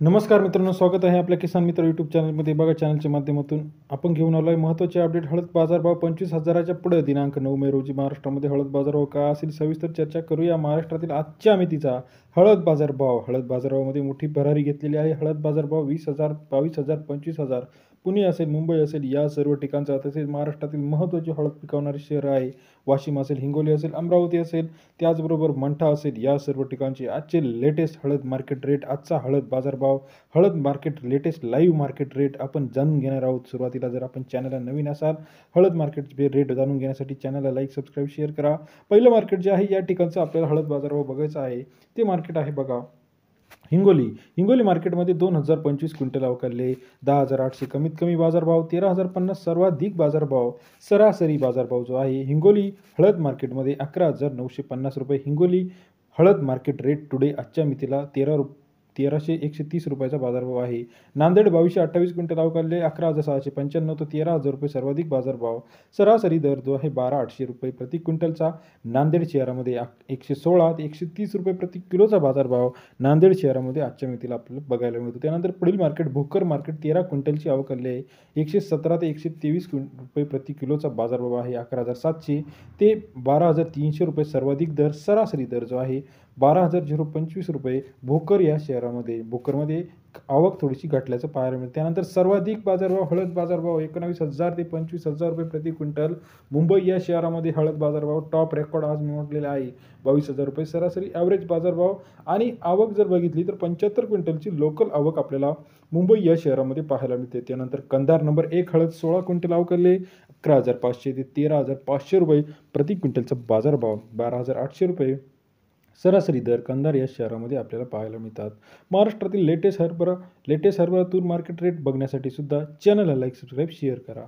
नमस्कार मित्रांनो, स्वागत आहे आपल्या किसान मित्र यूट्यूब चॅनलमध्ये. बघा, चॅनलच्या माध्यमातून आपण घेऊन आलो आहे महत्त्वाचे अपडेट. हळद बाजारभाव 25,000च्या पुढे. दिनांक 9 मे रोजी महाराष्ट्रामध्ये हळद बाजारभाव काय असेल सविस्तर चर्चा करूया. महाराष्ट्रातील आजच्या मितीचा हळद बाजारभाव. हळद बाजारभावामध्ये मोठी भरारी घेतलेली आहे. हळद बाजारभाव 20,000, 22,000, 25,000 पुणे असेल, मुंबई असेल, या सर्व ठिकाणचा. तसेच महाराष्ट्रातील महत्त्वाचे हळद पिकवणारे शहर आहे. वाशिम असेल, हिंगोली असेल, अमरावती असेल, त्याचबरोबर मंठा असेल, या सर्व ठिकाणचे आजचे लेटेस्ट हळद मार्केट रेट, आजचा हळद बाजारभाव, हळद market latest live market rate आपण जाणून घेणार आहोत. सुरुवातीला जर आपण चॅनलला नवीन असाल, हळद मार्केटचे रेट जाणून घेण्यासाठी चॅनलला लाईक, सबस्क्राईब, शेअर करा. पहिलं मार्केट जे आहे या ठिकाणचं आपल्याला हळद बाजारभाव बघायचा आहे. ते मार्केट आहे बघा हिंगोली मार्केटमध्ये 2025 क्विंटल अवकाळले. 10,800 कमीत कमी बाजारभाव, 13,050 सर्वाधिक बाजारभाव. सरासरी बाजारभाव जो आहे हिंगोली हळद मार्केटमध्ये 11,950 रुपये. हिंगोली हळद मार्केट रेट टुडे आजच्या मितीला 13,130 रुपयाचा बाजारभाव आहे. नांदेड 2228 क्विंटल अवकाळले. 11,695 तर 13,000 रुपये सर्वाधिक बाजारभाव. सरासरी दर जो आहे 12,800 रुपये प्रति क्विंटलचा. नांदेड शहरामध्ये 116 ते 130 रुपये प्रति किलोचा बाजारभाव नांदेड शहरामध्ये आजच्या मितीला आपल्याला बघायला मिळतो. त्यानंतर पुढील मार्केट भोकर मार्केट 13 क्विंटलची अवकाळले आहे. 117 ते 123 रुपये प्रति किलोचा बाजारभाव आहे. 11,700 ते 12,300 रुपये सर्वाधिक दर. सरासरी दर जो आहे 12,025 रुपये भोकर या शहरामध्ये. भोकरमध्ये आवक थोडीशी घटल्याचं पाहायला मिळतं. त्यानंतर सर्वाधिक बाजारभाव हळद बाजारभाव 19,000 ते 25,000 रुपये प्रति क्विंटल. मुंबई या शहरामध्ये हळद बाजारभाव टॉप रेकॉर्ड आज नोंदलेला आहे. 22,000 रुपये सरासरी ॲव्हरेज बाजारभाव. आणि आवक जर बघितली तर 75 क्विंटलची लोकल आवक आपल्याला मुंबई या शहरामध्ये पाहायला मिळते. त्यानंतर कंधार नंबर 1 हळद 16 क्विंटल अवकाळले. 11,500 ते 13,500 रुपये प्रति क्विंटलचा बाजारभाव. 12,800 रुपये सरासरी दर कंधार या शहरामध्ये आपल्याला पाहायला मिळतात. महाराष्ट्रातील लेटेस्ट हरभरा तूर मार्केट रेट बघण्यासाठी सुद्धा चॅनलला लाईक, सबस्क्राईब, शेअर करा.